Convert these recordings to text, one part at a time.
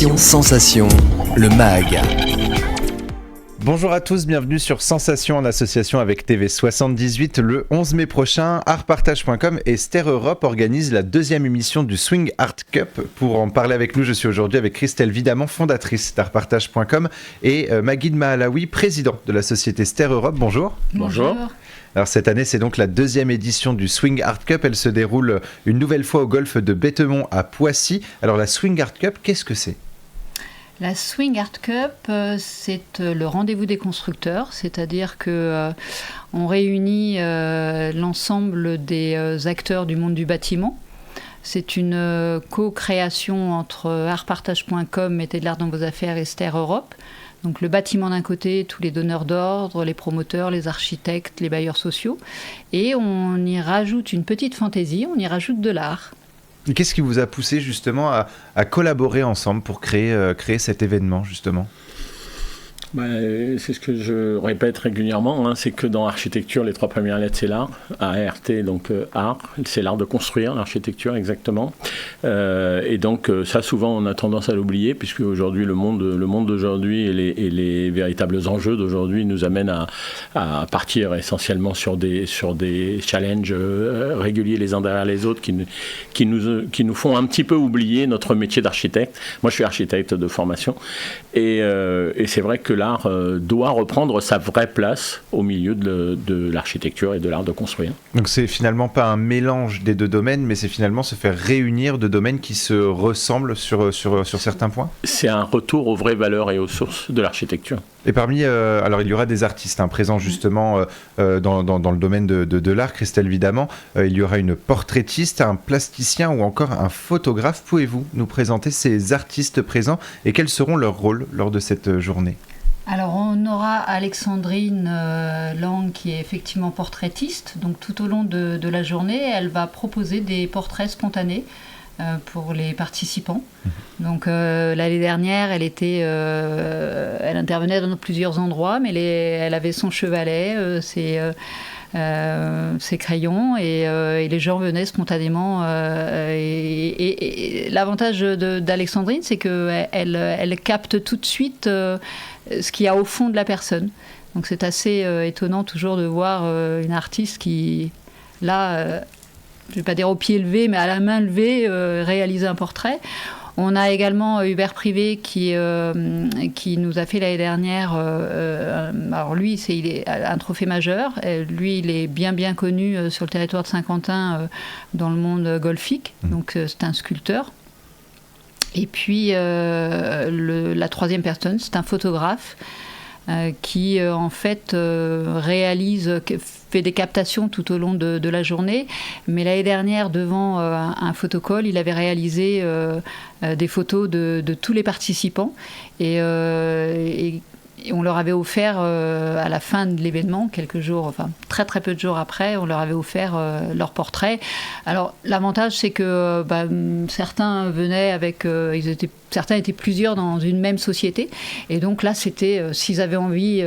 Sensation, le MAG. Bonjour à tous, bienvenue sur Sensation en association avec TV78. Le 11 mai prochain, artpartage.com et Ster Europe organisent la deuxième émission du Swing Art Cup. Pour en parler avec nous, je suis aujourd'hui avec Christelle Vidamant, fondatrice d'artpartage.com, et Maguid Mahalaoui, président de la société Ster Europe. Bonjour. Bonjour. Alors cette année, c'est donc la deuxième édition du Swing Art Cup. Elle se déroule une nouvelle fois au golfe de Béthemont à Poissy. Alors la Swing Art Cup, qu'est-ce que c'est ? La Swing Art Cup, c'est le rendez-vous des constructeurs, c'est-à-dire que on réunit l'ensemble des acteurs du monde du bâtiment. C'est une co-création entre artpartage.com, mettez de l'art dans vos affaires, et Ster Europe. Donc le bâtiment d'un côté, tous les donneurs d'ordre, les promoteurs, les architectes, les bailleurs sociaux. Et on y rajoute une petite fantaisie, on y rajoute de l'art. Et qu'est-ce qui vous a poussé justement à collaborer ensemble pour créer cet événement justement ? C'est ce que je répète régulièrement, c'est que dans l'architecture, les trois premières lettres, c'est l'art. A-R-T, donc art, c'est l'art de construire, l'architecture exactement. Et donc ça, souvent, on a tendance à l'oublier, puisque aujourd'hui, le monde d'aujourd'hui et les véritables enjeux d'aujourd'hui nous amènent à partir essentiellement sur des challenges réguliers les uns derrière les autres qui nous font un petit peu oublier notre métier d'architecte. Moi, je suis architecte de formation et c'est vrai que l'art doit reprendre sa vraie place au milieu de l'architecture et de l'art de construire. Donc c'est finalement pas un mélange des deux domaines, mais c'est finalement se faire réunir deux domaines qui se ressemblent sur certains points ? C'est un retour aux vraies valeurs et aux sources de l'architecture. Et parmi, alors il y aura des artistes présents justement dans le domaine de l'art, Christelle Vidamant, il y aura une portraitiste, un plasticien ou encore un photographe. Pouvez-vous nous présenter ces artistes présents et quels seront leurs rôles lors de cette journée ? Alors on aura Alexandrine Lang qui est effectivement portraitiste, donc tout au long de la journée elle va proposer des portraits spontanés pour les participants. Donc l'année dernière elle intervenait dans plusieurs endroits, mais elle avait son chevalet, ses crayons et les gens venaient spontanément et l'avantage d'Alexandrine, c'est qu'elle capte tout de suite ce qu'il y a au fond de la personne. Donc c'est assez étonnant toujours de voir une artiste qui, là, je ne vais pas dire au pied levé, mais à la main levée, réaliser un portrait. On a également Hubert Privé qui nous a fait l'année dernière, alors lui il est un trophée majeur, lui il est bien connu sur le territoire de Saint-Quentin dans le monde golfique, donc c'est un sculpteur. Et puis la troisième personne, c'est un photographe qui en fait fait des captations tout au long de la journée. Mais l'année dernière, devant un photocall, il avait réalisé des photos de tous les participants et on leur avait offert à la fin de l'événement, quelques jours, enfin très peu de jours après, on leur avait offert leur portrait. Alors l'avantage, c'est que certains venaient avec, certains étaient plusieurs dans une même société, et donc là c'était, s'ils avaient envie,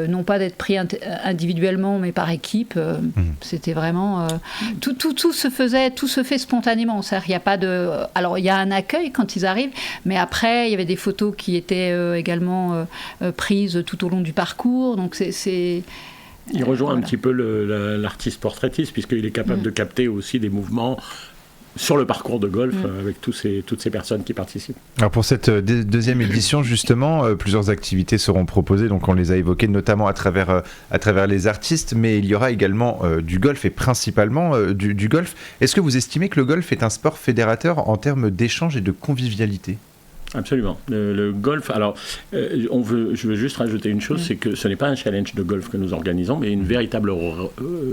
non pas d'être pris individuellement, mais par équipe, c'était vraiment tout se fait spontanément. C'est-à-dire, il y a pas de, alors il y a un accueil quand ils arrivent, mais après il y avait des photos qui étaient également prises tout au long du parcours, donc c'est il rejoint un petit peu l'artiste portraitiste, puisqu'il est capable de capter aussi des mouvements sur le parcours de golf avec toutes ces personnes qui participent. Alors pour cette deuxième édition justement, plusieurs activités seront proposées, donc on les a évoquées notamment à travers les artistes, mais il y aura également du golf et principalement du golf. Est-ce que vous estimez que le golf est un sport fédérateur en termes d'échange et de convivialité ? Absolument. Le golf, alors je veux juste rajouter une chose, c'est que ce n'est pas un challenge de golf que nous organisons, mais une véritable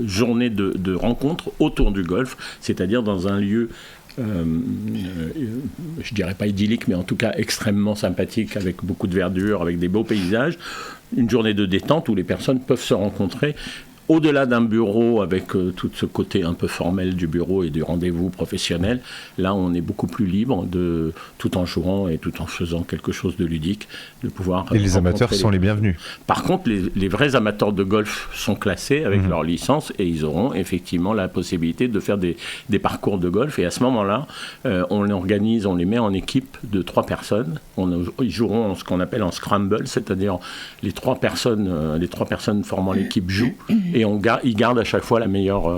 journée de rencontres autour du golf, c'est-à-dire dans un lieu, je dirais pas idyllique, mais en tout cas extrêmement sympathique, avec beaucoup de verdure, avec des beaux paysages, une journée de détente où les personnes peuvent se rencontrer au-delà d'un bureau avec tout ce côté un peu formel du bureau et du rendez-vous professionnel, là on est beaucoup plus libre tout en jouant et tout en faisant quelque chose de ludique, de pouvoir... Et les amateurs sont les bienvenus. Par contre, les vrais amateurs de golf sont classés avec leur licence et ils auront effectivement la possibilité de faire des parcours de golf. Et à ce moment-là, on les met en équipe de 3 personnes. Ils joueront ce qu'on appelle en scramble, c'est-à-dire les 3 personnes formant l'équipe jouent et ils gardent à chaque fois la meilleure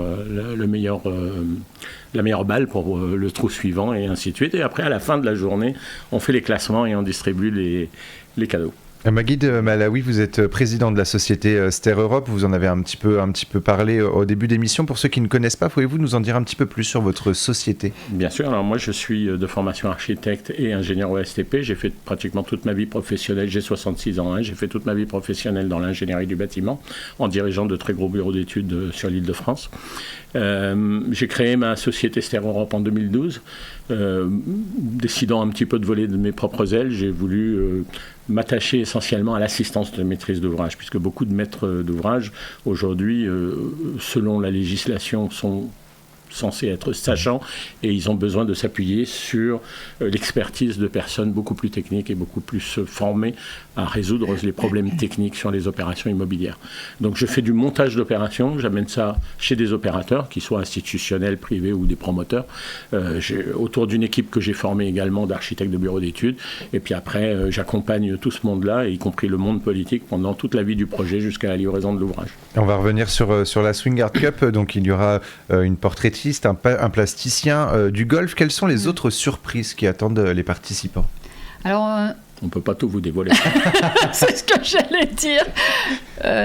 balle pour le trou suivant et ainsi de suite. Et après, à la fin de la journée, on fait les classements et on distribue les cadeaux. Maguid Malawi, vous êtes président de la société Ster Europe, vous en avez un petit peu parlé au début d'émission. Pour ceux qui ne connaissent pas, pouvez-vous nous en dire un petit peu plus sur votre société ? Bien sûr, alors moi je suis de formation architecte et ingénieur OSTP, j'ai fait pratiquement toute ma vie professionnelle, j'ai 66 ans, j'ai fait toute ma vie professionnelle dans l'ingénierie du bâtiment, en dirigeant de très gros bureaux d'études sur l'île de France. J'ai créé ma société Ster Europe en 2012, décidant un petit peu de voler de mes propres ailes, j'ai voulu m'attacher essentiellement à l'assistance de maîtrise d'ouvrage, puisque beaucoup de maîtres d'ouvrage aujourd'hui, selon la législation, sont censés être sachants et ils ont besoin de s'appuyer sur l'expertise de personnes beaucoup plus techniques et beaucoup plus formées à résoudre les problèmes techniques sur les opérations immobilières. Donc je fais du montage d'opérations, j'amène ça chez des opérateurs, qu'ils soient institutionnels, privés ou des promoteurs, autour d'une équipe que j'ai formée également d'architectes de bureaux d'études, et puis après j'accompagne tout ce monde-là, y compris le monde politique, pendant toute la vie du projet jusqu'à la livraison de l'ouvrage. On va revenir sur la Swing Art Cup, donc il y aura une portraitiste, un plasticien, du golf. Quelles sont les autres surprises qui attendent les participants ? Alors, on ne peut pas tout vous dévoiler. c'est ce que j'allais dire.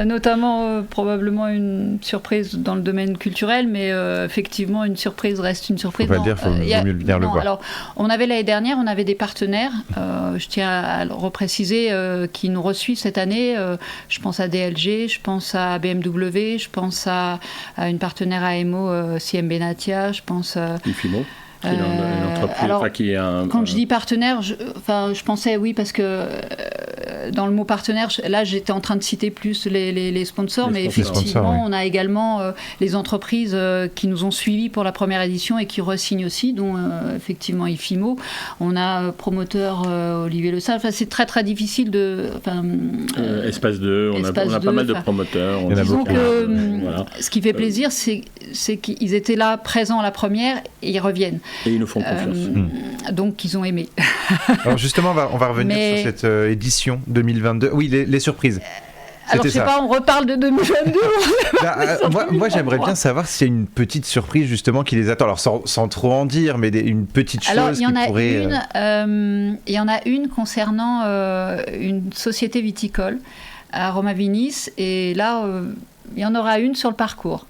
Notamment, probablement une surprise dans le domaine culturel, mais effectivement, une surprise reste une surprise. Faut pas le dire, il vaut mieux bien le voir. Alors, on avait l'année dernière, on avait des partenaires, je tiens à le repréciser, qui nous reçuivent cette année. Je pense à DLG, je pense à BMW, je pense à une partenaire AMO, CM Benatia, je pense à... Ifimo. Quand je dis partenaire, je pensais oui parce que dans le mot partenaire, là j'étais en train de citer plus les sponsors, mais effectivement on a également les entreprises qui nous ont suivis pour la première édition et qui re-signent aussi, dont effectivement Ifimo. On a promoteur Olivier Le Salle. Enfin, c'est très très difficile de. Espace 2, on a pas mal de promoteurs. Disons que ce qui fait plaisir, c'est qu'ils étaient là présents à la première et ils reviennent. Et ils nous font confiance. Donc, ils ont aimé. Alors justement, on va revenir sur cette édition 2022. Oui, les surprises. Alors, je sais pas, on reparle de 2022. Moi, j'aimerais bien savoir s'il y a une petite surprise, justement, qui les attend. Alors, sans trop en dire, mais une petite chose qui pourrait... Il y en a une concernant une société viticole à Romavinis. Et là, il y en aura une sur le parcours.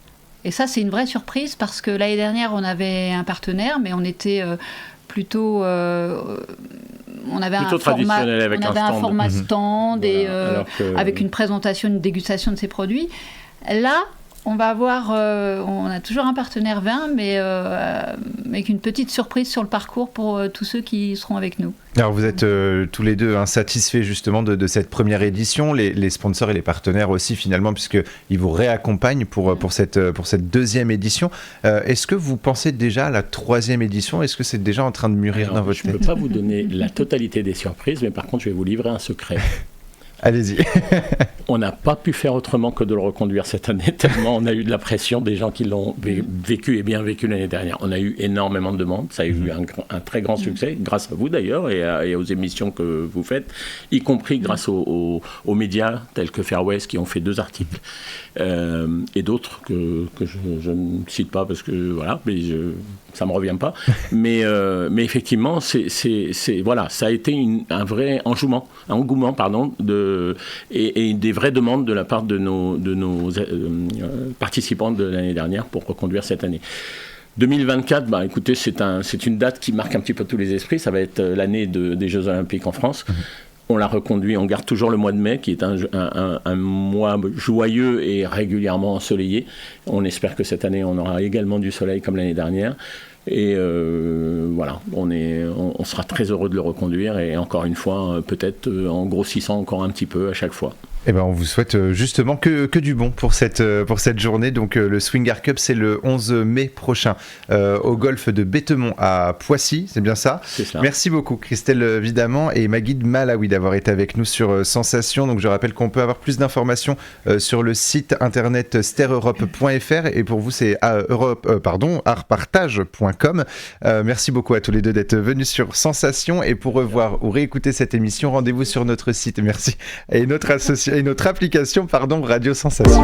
Et ça, c'est une vraie surprise parce que l'année dernière, on avait un partenaire, mais on était plutôt... on avait un format stand et avec une présentation, une dégustation de ces produits. Là, on va avoir... on a toujours un partenaire vin, mais avec une petite surprise sur le parcours pour tous ceux qui seront avec nous. Alors vous êtes tous les deux insatisfaits justement de cette première édition, les sponsors et les partenaires aussi finalement, puisqu'ils vous réaccompagnent pour cette deuxième édition. Est-ce que vous pensez déjà à la troisième édition ? Est-ce que c'est déjà en train de mûrir dans votre tête ? Je ne peux pas vous donner la totalité des surprises, mais par contre je vais vous livrer un secret. Allez-y. On n'a pas pu faire autrement que de le reconduire cette année, tellement on a eu de la pression des gens qui l'ont vécu et bien vécu l'année dernière. On a eu énormément de demandes, ça a eu un très grand succès, grâce à vous d'ailleurs et aux émissions que vous faites, y compris grâce aux médias tels que Fair West qui ont fait 2 articles et d'autres que je ne cite pas parce que voilà, mais ça ne me revient pas. mais effectivement, voilà, ça a été un vrai engouement et des vraies demandes de la part de nos participants de l'année dernière pour reconduire cette année. 2024, écoutez, c'est une date qui marque un petit peu tous les esprits. Ça va être l'année des Jeux Olympiques en France. On l'a reconduit, on garde toujours le mois de mai, qui est un mois joyeux et régulièrement ensoleillé. On espère que cette année, on aura également du soleil comme l'année dernière. Et voilà, on sera très heureux de le reconduire et encore une fois, peut-être en grossissant encore un petit peu à chaque fois. Eh ben, on vous souhaite justement que du bon pour cette journée. Donc le Swing Art Cup, c'est le 11 mai prochain au golf de Béthemont à Poissy, c'est bien ça? C'est ça. Merci beaucoup Christelle Vidamant et Maguid Malawi d'avoir été avec nous sur Sensation. Donc je rappelle qu'on peut avoir plus d'informations sur le site internet stereurope.fr et pour vous c'est artpartage.com. Merci beaucoup à tous les deux d'être venus sur Sensation et pour revoir ou réécouter cette émission, rendez-vous sur notre site. Merci. Et notre application, Radio Sensation.